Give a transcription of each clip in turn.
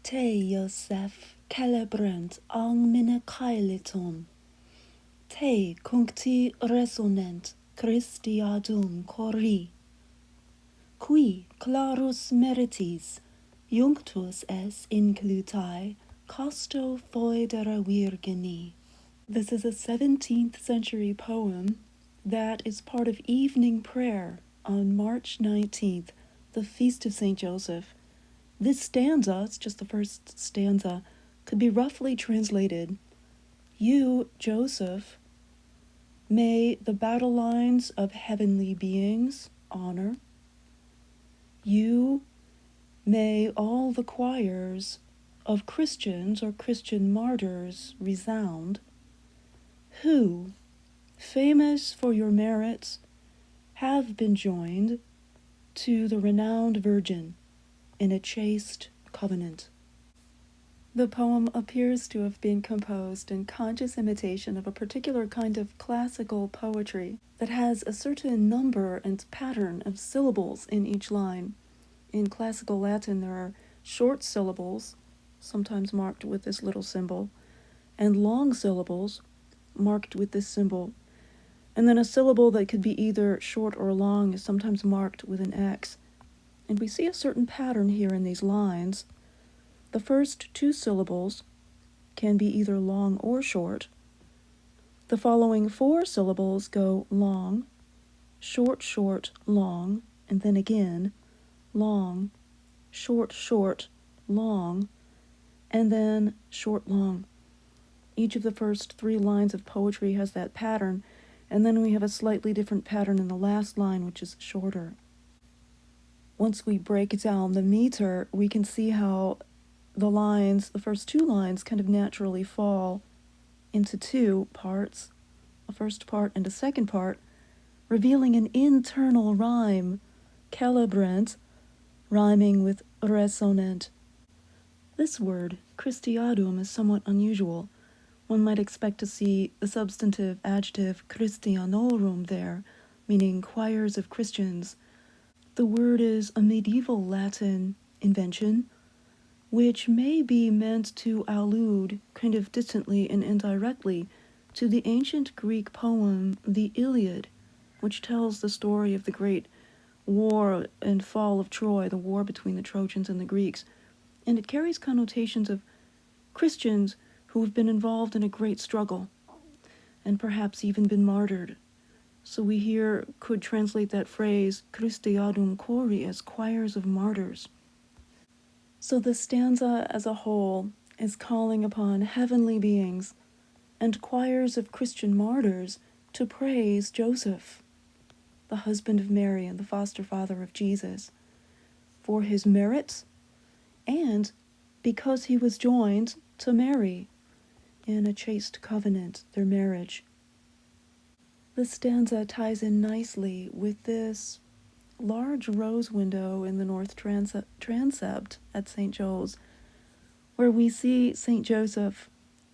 Te Iosef celebrant ang minakailiton, te cuncti resonent Christiadum cori, qui clarus meritis junctus es inclutae costo foedera virgini. This is a 17th century poem that is part of evening prayer on March 19th, the feast of St. Joseph. This stanza, it's just the first stanza, could be roughly translated, "You, Joseph, may the battle lines of heavenly beings honor. You may all the choirs of Christians or Christian martyrs resound, who, famous for your merits, have been joined to the renowned Virgin in a chaste covenant." The poem appears to have been composed in conscious imitation of a particular kind of classical poetry that has a certain number and pattern of syllables in each line. In classical Latin, there are short syllables, sometimes marked with this little symbol, and long syllables marked with this symbol. And then a syllable that could be either short or long is sometimes marked with an X. And we see a certain pattern here in these lines. The first two syllables can be either long or short. The following four syllables go long, short, short, long, and then again, long, short, short, long, and then short, long. Each of the first three lines of poetry has that pattern, and then we have a slightly different pattern in the last line, which is shorter. Once we break down the meter, we can see how the lines, the first two lines, kind of naturally fall into two parts, a first part and a second part, revealing an internal rhyme, celebrant, rhyming with resonant. This word, Christiadum, is somewhat unusual. One might expect to see the substantive adjective Christianorum there, meaning choirs of Christians. The word is a medieval Latin invention, which may be meant to allude, kind of distantly and indirectly, to the ancient Greek poem, the Iliad, which tells the story of the great war and fall of Troy, the war between the Trojans and the Greeks. And it carries connotations of Christians who have been involved in a great struggle, and perhaps even been martyred. So we here could translate that phrase, Christiadum cori, as choirs of martyrs. So the stanza as a whole is calling upon heavenly beings and choirs of Christian martyrs to praise Joseph, the husband of Mary and the foster father of Jesus, for his merits and because he was joined to Mary in a chaste covenant, their marriage. The stanza ties in nicely with this large rose window in the north transept at St. Joel's, where we see St. Joseph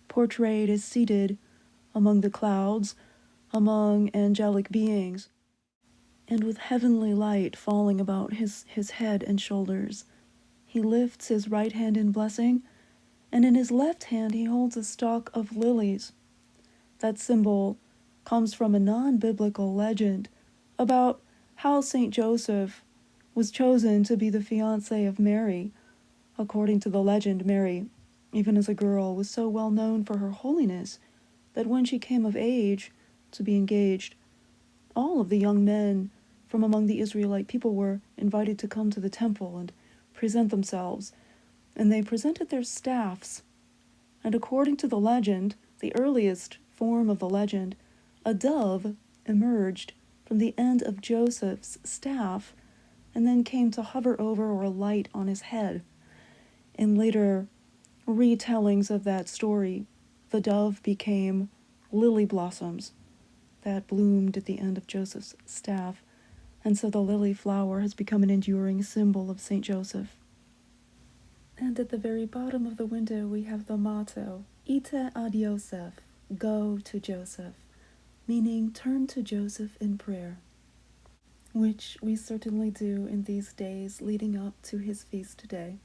portrayed as seated among the clouds, among angelic beings, and with heavenly light falling about his head and shoulders. He lifts his right hand in blessing, and in his left hand he holds a stalk of lilies. That symbol comes from a non-biblical legend about how St. Joseph was chosen to be the fiancé of Mary. According to the legend, Mary, even as a girl, was so well known for her holiness that when she came of age to be engaged, all of the young men from among the Israelite people were invited to come to the temple and present themselves, and they presented their staffs. And according to the legend, the earliest form of the legend, a dove emerged from the end of Joseph's staff and then came to hover over or light on his head. In later retellings of that story, the dove became lily blossoms that bloomed at the end of Joseph's staff, and so the lily flower has become an enduring symbol of St. Joseph. And at the very bottom of the window we have the motto, Ite ad Joseph, go to Joseph, meaning turn to Joseph in prayer, which we certainly do in these days leading up to his feast day.